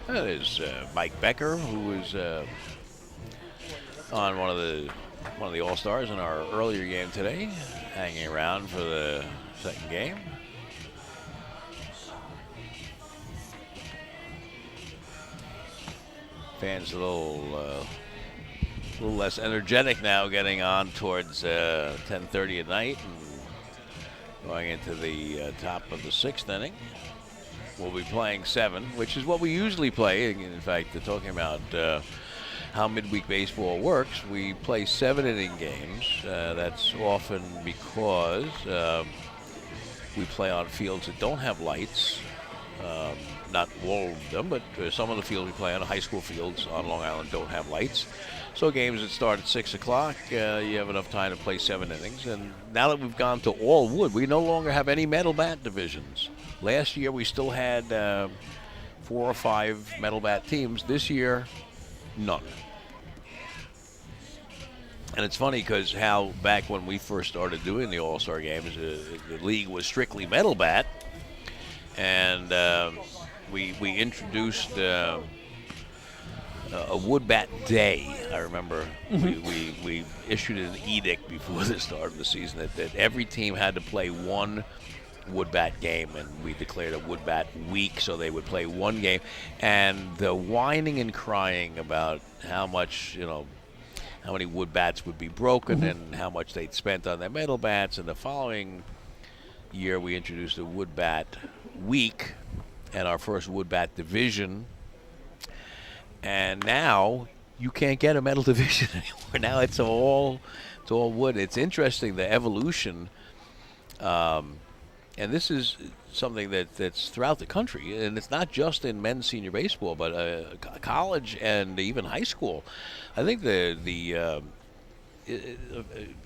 That is Mike Becker, who was on one of the All-Stars in our earlier game today, hanging around for the second game. Fans a little less energetic now, getting on towards 10:30 at night and going into the top of the sixth inning. We'll be playing 7, which is what we usually play. In fact, talking about how midweek baseball works, we play 7-inning games. That's often because we play on fields that don't have lights. Not all of them, but some of the fields we play on, high school fields on Long Island, don't have lights. So games that start at 6 o'clock, you have enough time to play 7 innings. And now that we've gone to all wood, we no longer have any metal bat divisions. Last year we still had 4 or 5 metal bat teams. This year, none. And it's funny because how back when we first started doing the All-Star games, the league was strictly metal bat. And we introduced a wood bat day. I remember we issued an edict before the start of the season that every team had to play one wood bat game, and we declared a wood bat week, so they would play one game. And the whining and crying about how much, how many wood bats would be broken and how much they'd spent on their metal bats. And the following year we introduced a wood bat week and our first wood bat division. And now you can't get a metal division anymore. Now it's all wood. It's interesting, the evolution. And this is something that's throughout the country, and it's not just in men's senior baseball, but college and even high school. I think I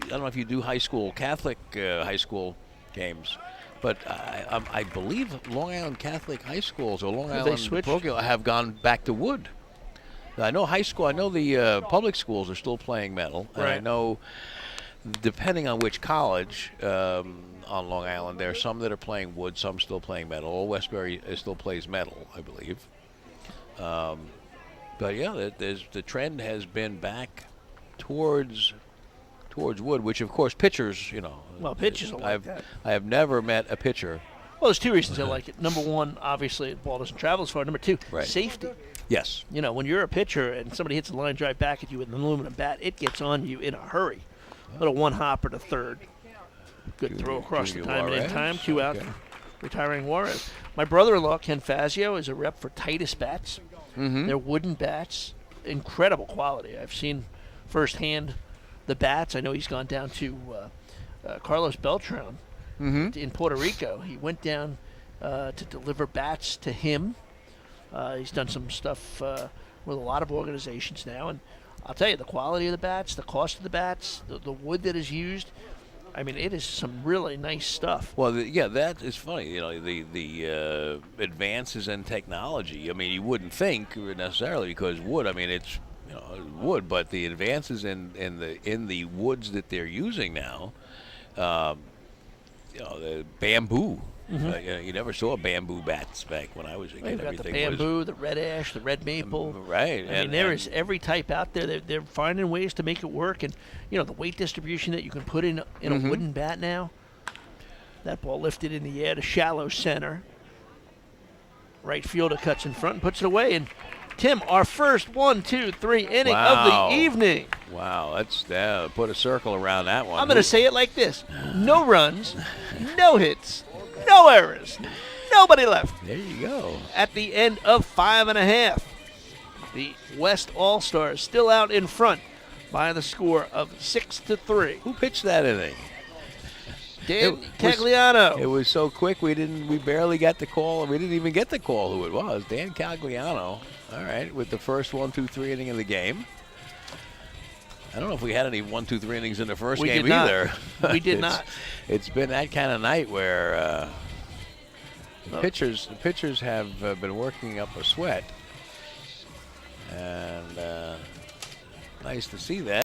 don't know if you do high school, Catholic high school games, but I believe Long Island Catholic high schools or Long Island parochial have gone back to wood. I know high school, I know the public schools are still playing metal, and I know depending on which college on Long Island, there are some that are playing wood, some still playing metal. Old Westbury still plays metal, I believe. But yeah, the trend has been back towards wood, which of course pitchers, Well, pitchers will like that. I have never met a pitcher. Well, there's 2 reasons I like it. Number 1, obviously, the ball doesn't travel as far. Number 2, safety. Yes. When you're a pitcher and somebody hits a line drive back at you with an aluminum bat, it gets on you in a hurry. Little one hopper to third. Good throw across the time and in time. 2 out. Retiring Juarez. My brother-in-law, Ken Fazio, is a rep for Titus bats. They're wooden bats. Incredible quality. I've seen firsthand the bats. I know he's gone down to Carlos Beltran in Puerto Rico. He went down to deliver bats to him. He's done some stuff with a lot of organizations now, and I'll tell you, the quality of the bats, the cost of the bats, the wood that is used, I mean, it is some really nice stuff. Well, that is funny. The advances in technology. I mean, you wouldn't think necessarily because wood. I mean, it's wood, but the advances in the woods that they're using now, the bamboo. You never saw bamboo bats back when I was a kid. You've got the bamboo, the red ash, the red maple. Right. I mean, there is every type out there. They're finding ways to make it work. And, the weight distribution that you can put in a wooden bat now. That ball lifted in the air to shallow center. Right fielder cuts in front and puts it away. And, Tim, our first 1, 2, 3 inning of the evening. Wow, that's put a circle around that one. I'm going to say it like this. No runs, no hits. No errors. Nobody left. There you go. At the end of 5.5, the West All-Stars still out in front by the score of 6-3. Who pitched that inning? Dan Cagliano. It was so quick we barely got the call. We didn't even get the call who it was. Dan Cagliano. All right, with the first 1, 2, 3 inning of the game. I don't know if we had any 1, 2, 3 innings in the first game either. We did not. It's been that kind of night where the pitchers have been working up a sweat, and nice to see that.